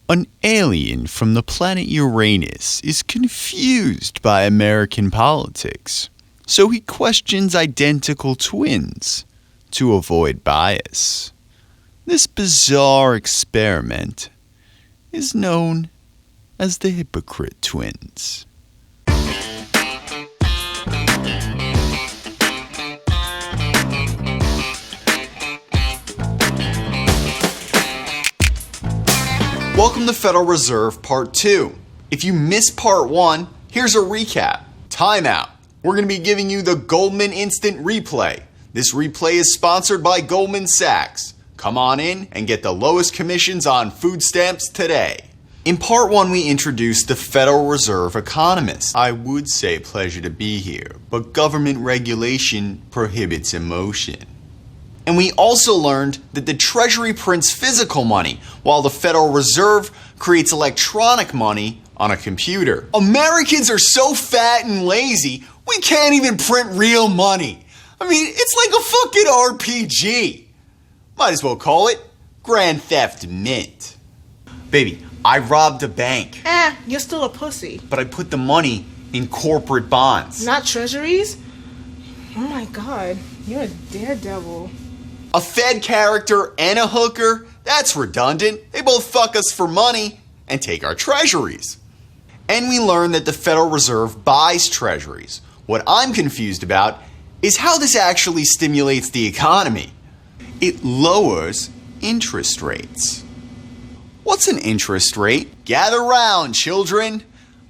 An alien from the planet Uranus is confused by American politics, so he questions identical twins to avoid bias. This bizarre experiment is known as the Hypocrite Twins. Welcome to Federal Reserve Part 2. If you missed Part 1, here's a recap. Timeout. We're going to be giving you the Goldman Instant Replay. This replay is sponsored by Goldman Sachs. Come on in and get the lowest commissions on food stamps today. In Part 1, we introduced the Federal Reserve economist. I would say pleasure to be here, but government regulation prohibits emotion. And we also learned that the Treasury prints physical money, while the Federal Reserve creates electronic money on a computer. Americans are so fat and lazy, we can't even print real money. I mean, it's like a fucking RPG. Might as well call it Grand Theft Mint. Baby, I robbed a bank. You're still a pussy. But I put the money in corporate bonds. Not treasuries? Oh my god, you're a daredevil. A Fed character and a hooker? That's redundant. They both fuck us for money and take our treasuries. And we learned that the Federal Reserve buys treasuries. What I'm confused about is how this actually stimulates the economy. It lowers interest rates. What's an interest rate? Gather round, children.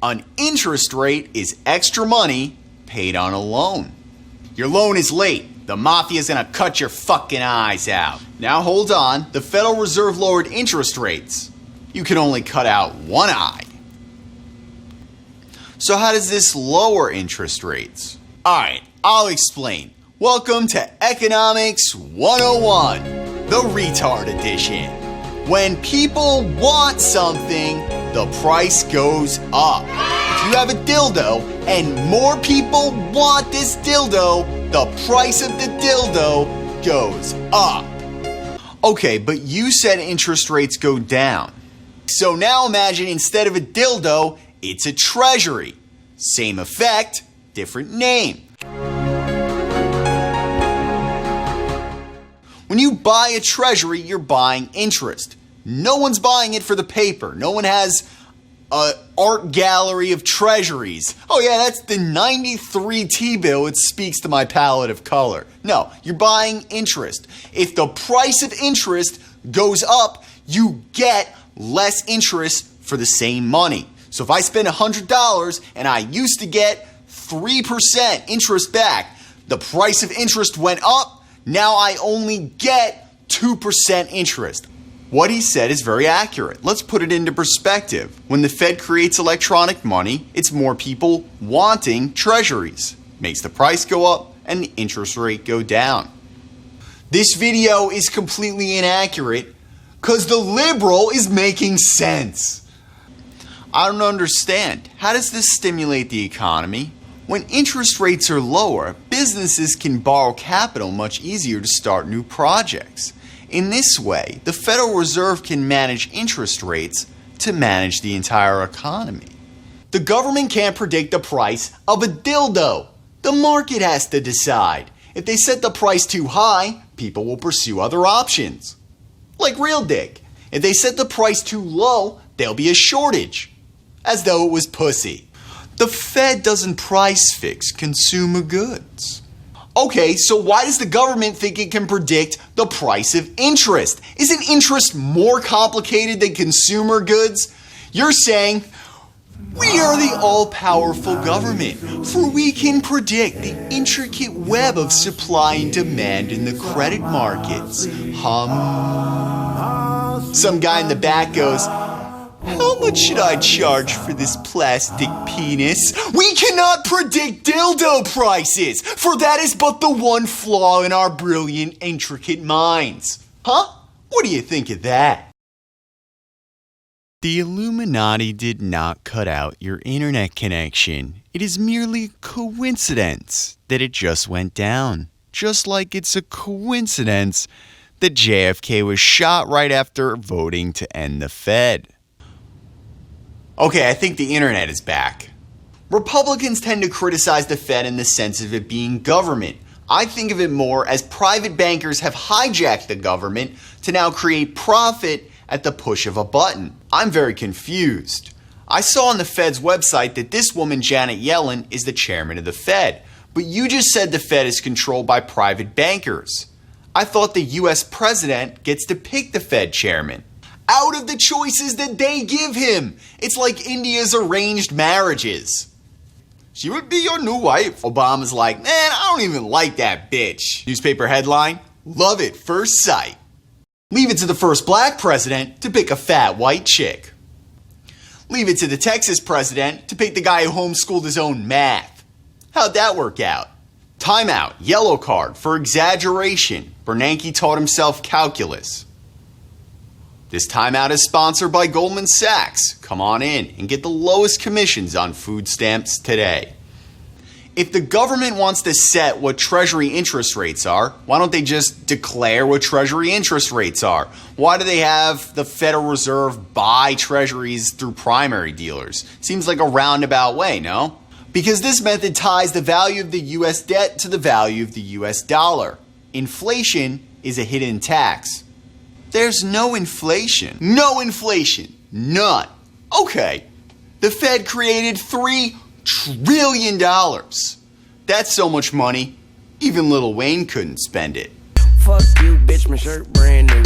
An interest rate is extra money paid on a loan. Your loan is late. The mafia's gonna cut your fucking eyes out. Now hold on, the Federal Reserve lowered interest rates. You can only cut out one eye. So how does this lower interest rates? Alright, I'll explain. Welcome to Economics 101, the retard edition. When people want something, the price goes up. If you have a dildo and more people want this dildo, the price of the dildo goes up. Okay, but you said interest rates go down. So now imagine instead of a dildo, it's a treasury. Same effect, different name. When you buy a treasury, you're buying interest. No one's buying it for the paper. No one has an art gallery of treasuries. Oh yeah, that's the 93 T-bill. It speaks to my palette of color. No, you're buying interest. If the price of interest goes up, you get less interest for the same money. So if I spend $100 and I used to get 3% interest back, the price of interest went up, now I only get 2% interest. What he said is very accurate. Let's put it into perspective. When the Fed creates electronic money, it's more people wanting treasuries. Makes the price go up and the interest rate go down. This video is completely inaccurate because the liberal is making sense. I don't understand. How does this stimulate the economy? When interest rates are lower, businesses can borrow capital much easier to start new projects. In this way, the Federal Reserve can manage interest rates to manage the entire economy. The government can't predict the price of a dildo. The market has to decide. If they set the price too high, people will pursue other options. Like real dick. If they set the price too low, there'll be a shortage. As though it was pussy. The Fed doesn't price fix consumer goods. Okay, so why does the government think it can predict the price of interest? Isn't interest more complicated than consumer goods? You're saying, we are the all-powerful government, for we can predict the intricate web of supply and demand in the credit markets. Some guy in the back goes, how much should I charge for this plastic penis? We cannot predict dildo prices, for that is but the one flaw in our brilliant, intricate minds. Huh? What do you think of that? The Illuminati did not cut out your internet connection. It is merely coincidence that it just went down. Just like it's a coincidence that JFK was shot right after voting to end the Fed. Okay, I think the internet is back. Republicans tend to criticize the Fed in the sense of it being government. I think of it more as private bankers have hijacked the government to now create profit at the push of a button. I'm very confused. I saw on the Fed's website that this woman, Janet Yellen, is the chairman of the Fed. But you just said the Fed is controlled by private bankers. I thought the US president gets to pick the Fed chairman out of the choices that they give him. It's like India's arranged marriages. She would be your new wife. Obama's like, man, I don't even like that bitch. Newspaper headline, love at first sight. Leave it to the first black president to pick a fat white chick. Leave it to the Texas president to pick the guy who homeschooled his own math. How'd that work out? Timeout, yellow card for exaggeration. Bernanke taught himself calculus. This timeout is sponsored by Goldman Sachs. Come on in and get the lowest commissions on food stamps today. If the government wants to set what Treasury interest rates are, why don't they just declare what Treasury interest rates are? Why do they have the Federal Reserve buy Treasuries through primary dealers? Seems like a roundabout way, no? Because this method ties the value of the US debt to the value of the US dollar. Inflation is a hidden tax. There's no inflation. No inflation. None. Okay. The Fed created $3 trillion. That's so much money, even Lil Wayne couldn't spend it. Fuck you, bitch, my shirt brand new.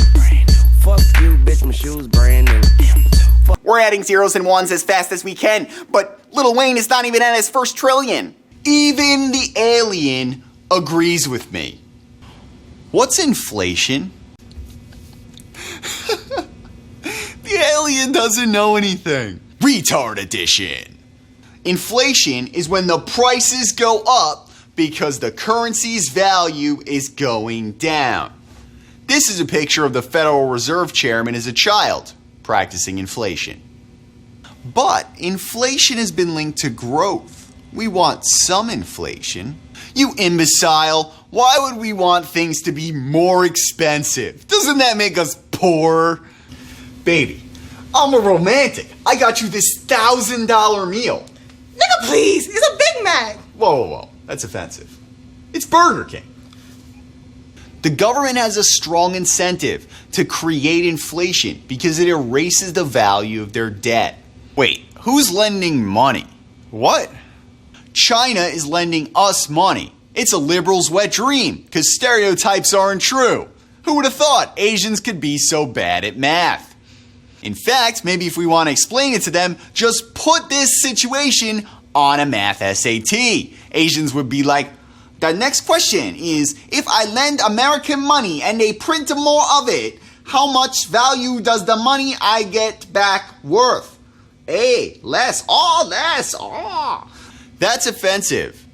Fuck you, bitch, my shoes brand new. We're adding zeros and ones as fast as we can, but Lil Wayne is not even at his first trillion. Even the alien agrees with me. What's inflation? The alien doesn't know anything. Retard edition. Inflation is when the prices go up because the currency's value is going down. This is a picture of the Federal Reserve Chairman as a child practicing inflation. But inflation has been linked to growth. We want some inflation. You imbecile, why would we want things to be more expensive? Doesn't that make us poor? Baby, I'm a romantic. I got you this $1,000 meal. Nigga, please. It's a Big Mac. Whoa. That's offensive. It's Burger King. The government has a strong incentive to create inflation because it erases the value of their debt. Wait, who's lending money? What? China is lending us money. It's a liberal's wet dream because stereotypes aren't true. Who would have thought Asians could be so bad at math? In fact, maybe if we want to explain it to them, just put this situation on a math SAT. Asians would be like, the next question is, if I lend American money and they print more of it, how much value does the money I get back worth? Less. That's offensive.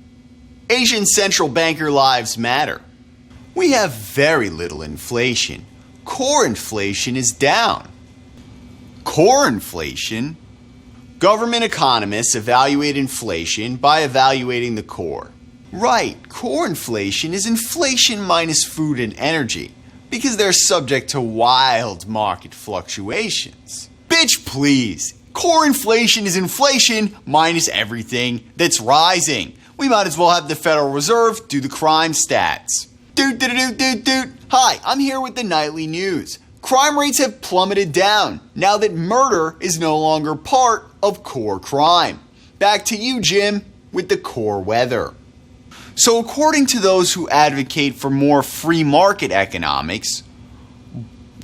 Asian central banker lives matter. We have very little inflation. Core inflation is down. Core inflation? Government economists evaluate inflation by evaluating the core. Right, core inflation is inflation minus food and energy because they're subject to wild market fluctuations. Bitch, please. Core inflation is inflation minus everything that's rising. We might as well have the Federal Reserve do the crime stats. Hi, I'm here with the nightly news. Crime rates have plummeted down now that murder is no longer part of core crime. Back to you, Jim, with the core weather. So according to those who advocate for more free market economics,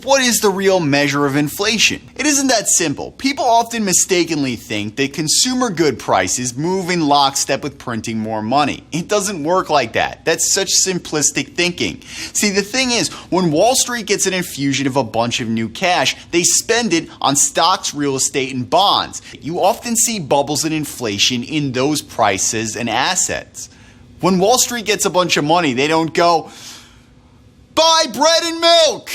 what is the real measure of inflation? It isn't that simple. People often mistakenly think that consumer good prices move in lockstep with printing more money. It doesn't work like that. That's such simplistic thinking. See, the thing is, when Wall Street gets an infusion of a bunch of new cash, they spend it on stocks, real estate, and bonds. You often see bubbles in inflation in those prices and assets. When Wall Street gets a bunch of money, they don't go, buy bread and milk!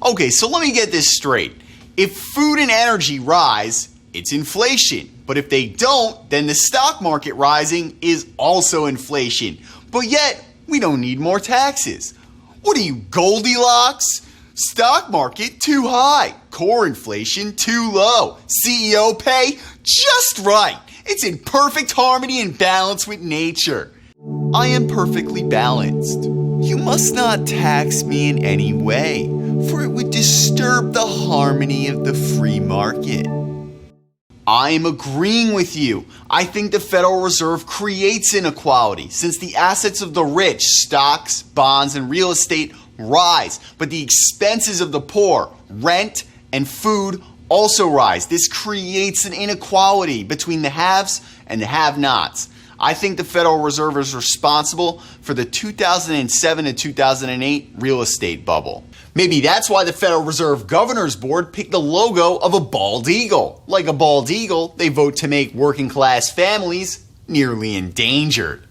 Okay, so let me get this straight. If food and energy rise, it's inflation. But if they don't, then the stock market rising is also inflation. But yet, we don't need more taxes. What are you, Goldilocks? Stock market too high. Core inflation too low. CEO pay just right. It's in perfect harmony and balance with nature. I am perfectly balanced. You must not tax me in any way, for it would disturb the harmony of the free market. I am agreeing with you. I think the Federal Reserve creates inequality since the assets of the rich, stocks, bonds, and real estate rise, but the expenses of the poor, rent and food, also rise. This creates an inequality between the haves and the have-nots. I think the Federal Reserve is responsible for the 2007 to 2008 real estate bubble. Maybe that's why the Federal Reserve Governor's Board picked the logo of a bald eagle. Like a bald eagle, they vote to make working class families nearly endangered.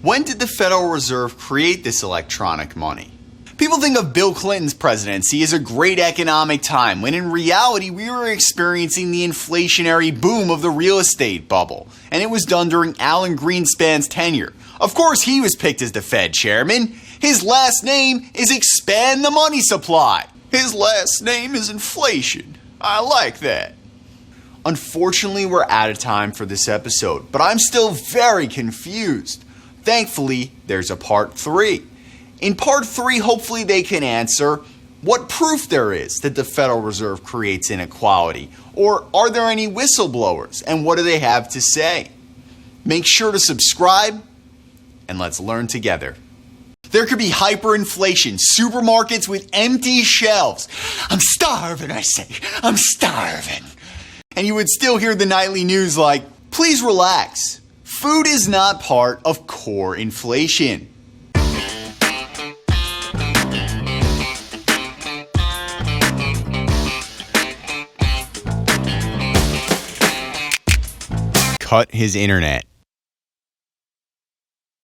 When did the Federal Reserve create this electronic money? People think of Bill Clinton's presidency as a great economic time, when in reality we were experiencing the inflationary boom of the real estate bubble, and it was done during Alan Greenspan's tenure. Of course he was picked as the Fed chairman. His last name is expand the money supply. His last name is inflation. I like that. Unfortunately, we're out of time for this episode, but I'm still very confused. Thankfully, there's a part 3. In part 3, hopefully they can answer what proof there is that the Federal Reserve creates inequality, or are there any whistleblowers, and what do they have to say? Make sure to subscribe, and let's learn together. There could be hyperinflation, supermarkets with empty shelves. I'm starving, I say. I'm starving. And you would still hear the nightly news like, please relax. Food is not part of core inflation. Cut his internet.